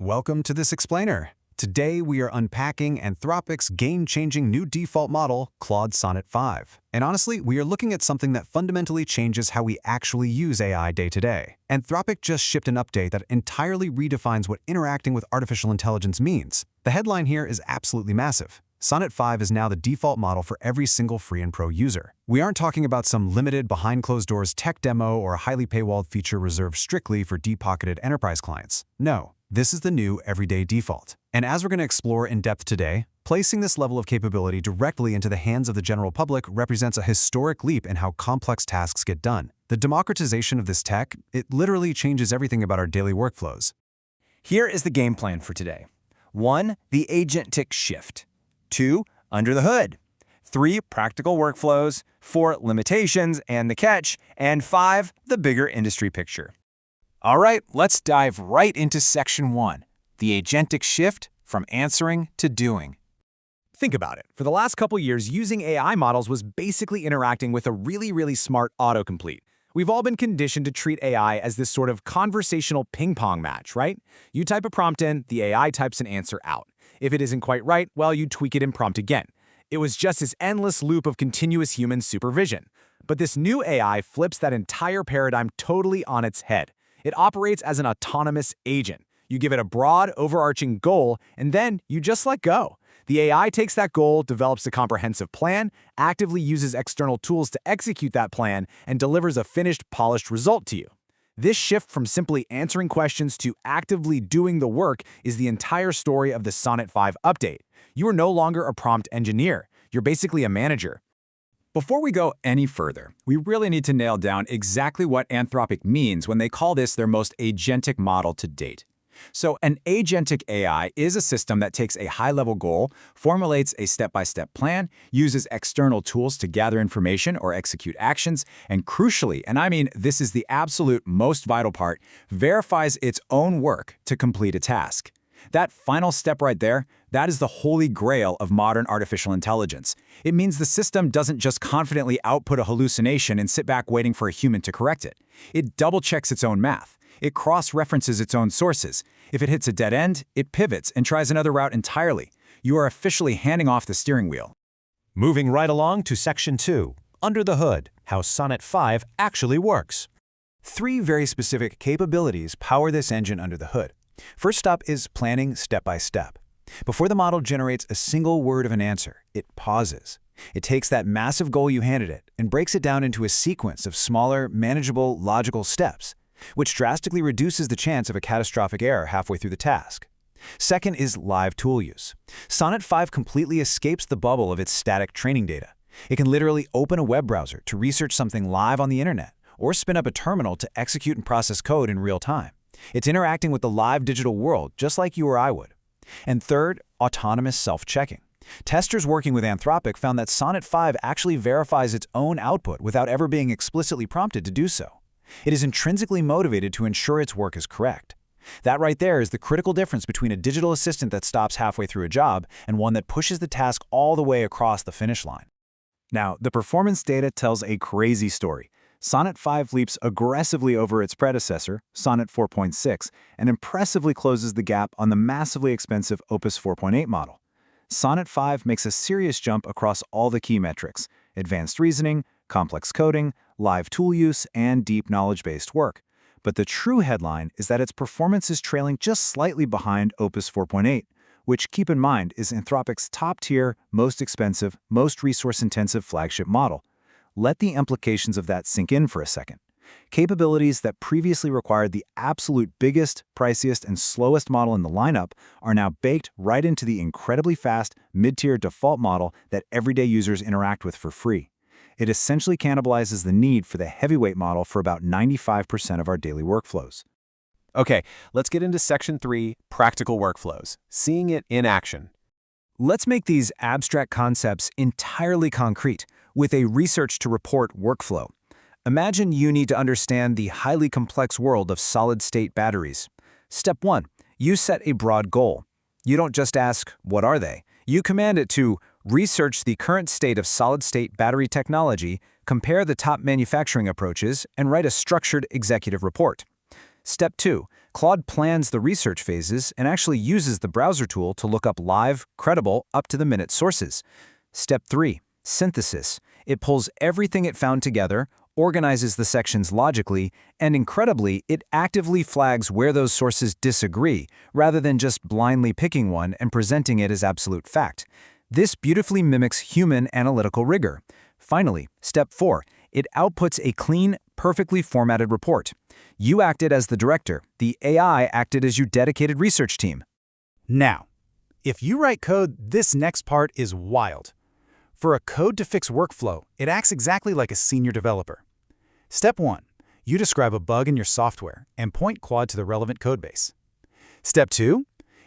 Welcome to this explainer. Today we are unpacking Anthropic's game-changing new default model, Claude Sonnet 5. And honestly, we are looking at something that fundamentally changes how we actually use AI day to day. Anthropic just shipped an update that entirely redefines what interacting with artificial intelligence means. The headline here is absolutely massive. Sonnet 5 is now the default model for every single free and pro user. We aren't talking about some limited behind-closed-doors tech demo or a highly paywalled feature reserved strictly for deep-pocketed enterprise clients. No. This is the new everyday default. And as we're going to explore in depth today, placing this level of capability directly into the hands of the general public represents a historic leap in how complex tasks get done. The democratization of this tech, it literally changes everything about our daily workflows. Here is the game plan for today. 1. The agentic shift. 2. Under the hood. 3. Practical workflows. 4. Limitations and the catch. And 5. The bigger industry picture. All right, let's dive right into Section 1, the agentic shift from answering to doing. Think about it. For the last couple years, using AI models was basically interacting with a really smart autocomplete. We've all been conditioned to treat AI as this sort of conversational ping-pong match, right? You type a prompt in, the AI types an answer out. If it isn't quite right, well, you tweak it and prompt again. It was just this endless loop of continuous human supervision. But this new AI flips that entire paradigm totally on its head. It operates as an autonomous agent. You give it a broad, overarching goal, and then you just let go. The AI takes that goal, develops a comprehensive plan, actively uses external tools to execute that plan, and delivers a finished, polished result to you. This shift from simply answering questions to actively doing the work is the entire story of the Sonnet 5 update. You are no longer a prompt engineer. You're basically a manager. Before we go any further, we really need to nail down exactly what Anthropic means when they call this their most agentic model to date. So an agentic AI is a system that takes a high-level goal, formulates a step-by-step plan, uses external tools to gather information or execute actions, and crucially, and I mean this is the absolute most vital part, verifies its own work to complete a task. That final step right there, that is the holy grail of modern artificial intelligence. It means the system doesn't just confidently output a hallucination and sit back waiting for a human to correct it. It double-checks its own math. It cross-references its own sources. If it hits a dead end, it pivots and tries another route entirely. You are officially handing off the steering wheel. Moving right along to Section 2, Under the Hood, how Sonnet 5 actually works. 3 very specific capabilities power this engine under the hood. First up is planning step by step. Before the model generates a single word of an answer, it pauses. It takes that massive goal you handed it and breaks it down into a sequence of smaller, manageable, logical steps, which drastically reduces the chance of a catastrophic error halfway through the task. Second is live tool use. Sonnet 5 completely escapes the bubble of its static training data. It can literally open a web browser to research something live on the internet, or spin up a terminal to execute and process code in real time. It's interacting with the live digital world just like you or I would. And third, autonomous self-checking. Testers working with Anthropic found that Sonnet 5 actually verifies its own output without ever being explicitly prompted to do so. It is intrinsically motivated to ensure its work is correct. That right there is the critical difference between a digital assistant that stops halfway through a job and one that pushes the task all the way across the finish line. Now, the performance data tells a crazy story. Sonnet 5 leaps aggressively over its predecessor, Sonnet 4.6, and impressively closes the gap on the massively expensive Opus 4.8 model. Sonnet 5 makes a serious jump across all the key metrics: advanced reasoning, complex coding, live tool use, and deep knowledge-based work. But the true headline is that its performance is trailing just slightly behind Opus 4.8, which, keep in mind, is Anthropic's top-tier, most expensive, most resource-intensive flagship model. Let the implications of that sink in for a second. Capabilities that previously required the absolute biggest, priciest, and slowest model in the lineup are now baked right into the incredibly fast, mid-tier default model that everyday users interact with for free. It essentially cannibalizes the need for the heavyweight model for about 95% of our daily workflows. Okay, let's get into Section 3, Practical Workflows, seeing it in action. Let's make these abstract concepts entirely concrete with a research-to-report workflow. Imagine you need to understand the highly complex world of solid-state batteries. Step 1. You set a broad goal. You don't just ask, what are they? You command it to research the current state of solid-state battery technology, compare the top manufacturing approaches, and write a structured executive report. Step 2. Claude plans the research phases and actually uses the browser tool to look up live, credible, up-to-the-minute sources. Step 3. Synthesis. It pulls everything it found together, organizes the sections logically, and incredibly, it actively flags where those sources disagree, rather than just blindly picking one and presenting it as absolute fact. This beautifully mimics human analytical rigor. Finally, step 4. It outputs a clean, perfectly formatted report. You acted as the director. The AI acted as your dedicated research team. Now, if you write code, this next part is wild. For a code-to-fix workflow, it acts exactly like a senior developer. Step 1. You describe a bug in your software and point Claude to the relevant codebase. Step 2.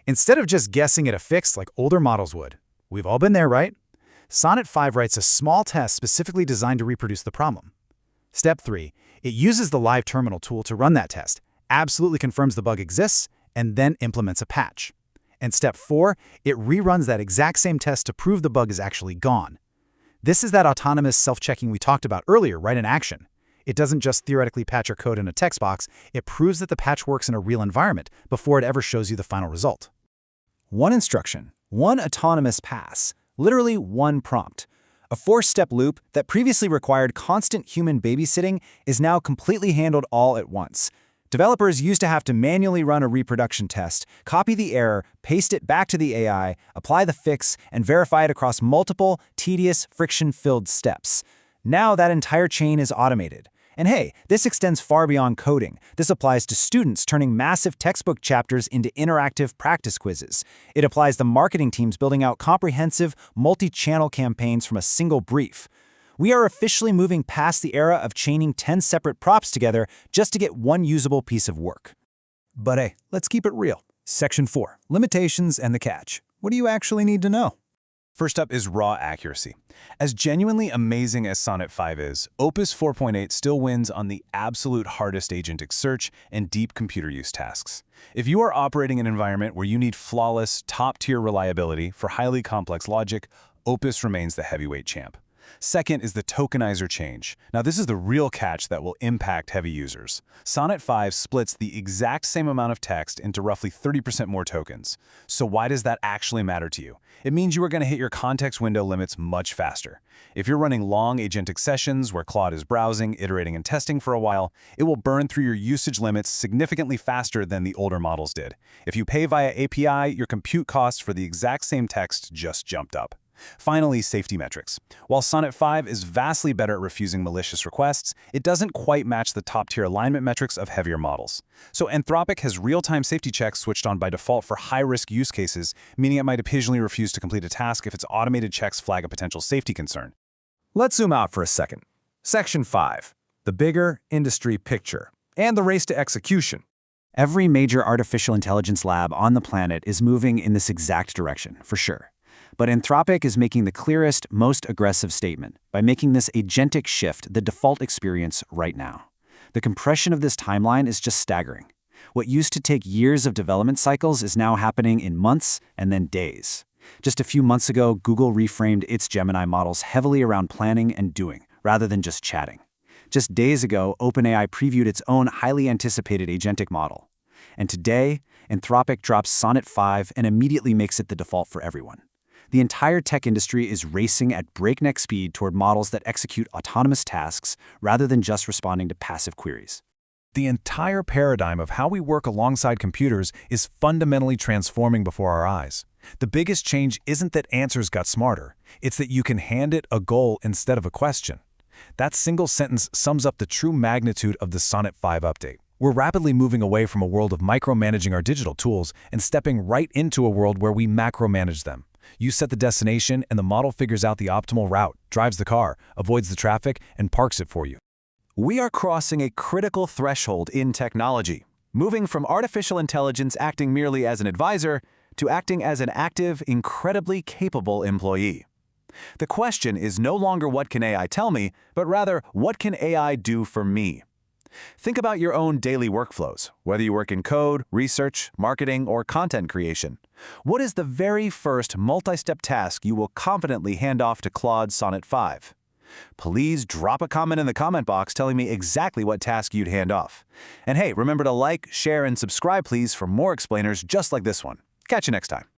Instead of just guessing at a fix like older models would, we've all been there, right? Sonnet 5 writes a small test specifically designed to reproduce the problem. Step 3. It uses the live terminal tool to run that test, absolutely confirms the bug exists, and then implements a patch. And step 4, it reruns that exact same test to prove the bug is actually gone. This is that autonomous self-checking we talked about earlier, right in action. It doesn't just theoretically patch your code in a text box, it proves that the patch works in a real environment before it ever shows you the final result. One instruction, one autonomous pass, literally one prompt. A 4-step loop that previously required constant human babysitting is now completely handled all at once. Developers used to have to manually run a reproduction test, copy the error, paste it back to the AI, apply the fix, and verify it across multiple, tedious, friction-filled steps. Now that entire chain is automated. And hey, this extends far beyond coding. This applies to students turning massive textbook chapters into interactive practice quizzes. It applies to marketing teams building out comprehensive, multi-channel campaigns from a single brief. We are officially moving past the era of chaining 10 separate props together just to get one usable piece of work. But hey, let's keep it real. Section 4, limitations and the catch. What do you actually need to know? First up is raw accuracy. As genuinely amazing as Sonnet 5 is, Opus 4.8 still wins on the absolute hardest agentic search and deep computer use tasks. If you are operating an environment where you need flawless, top-tier reliability for highly complex logic, Opus remains the heavyweight champ. Second is the tokenizer change. Now this is the real catch that will impact heavy users. Sonnet 5 splits the exact same amount of text into roughly 30% more tokens. So why does that actually matter to you? It means you are going to hit your context window limits much faster. If you're running long agentic sessions where Claude is browsing, iterating, and testing for a while, it will burn through your usage limits significantly faster than the older models did. If you pay via API, your compute costs for the exact same text just jumped up. Finally, safety metrics. While Sonnet 5 is vastly better at refusing malicious requests, it doesn't quite match the top-tier alignment metrics of heavier models. So Anthropic has real-time safety checks switched on by default for high-risk use cases, meaning it might occasionally refuse to complete a task if its automated checks flag a potential safety concern. Let's zoom out for a second. Section 5, the bigger industry picture, and the race to execution. Every major artificial intelligence lab on the planet is moving in this exact direction, for sure. But Anthropic is making the clearest, most aggressive statement by making this agentic shift the default experience right now. The compression of this timeline is just staggering. What used to take years of development cycles is now happening in months and then days. Just a few months ago, Google reframed its Gemini models heavily around planning and doing, rather than just chatting. Just days ago, OpenAI previewed its own highly anticipated agentic model. And today, Anthropic drops Sonnet 5 and immediately makes it the default for everyone. The entire tech industry is racing at breakneck speed toward models that execute autonomous tasks rather than just responding to passive queries. The entire paradigm of how we work alongside computers is fundamentally transforming before our eyes. The biggest change isn't that answers got smarter, it's that you can hand it a goal instead of a question. That single sentence sums up the true magnitude of the Sonnet 5 update. We're rapidly moving away from a world of micromanaging our digital tools and stepping right into a world where we macromanage them. You set the destination and the model figures out the optimal route, drives the car, avoids the traffic, and parks it for you. We are crossing a critical threshold in technology, moving from artificial intelligence acting merely as an advisor to acting as an active, incredibly capable employee. The question is no longer what can AI tell me, but rather what can AI do for me? Think about your own daily workflows, whether you work in code, research, marketing, or content creation. What is the very first multi-step task you will confidently hand off to Claude Sonnet 5? Please drop a comment in the comment box telling me exactly what task you'd hand off. And hey, remember to like, share, and subscribe please for more explainers just like this one. Catch you next time.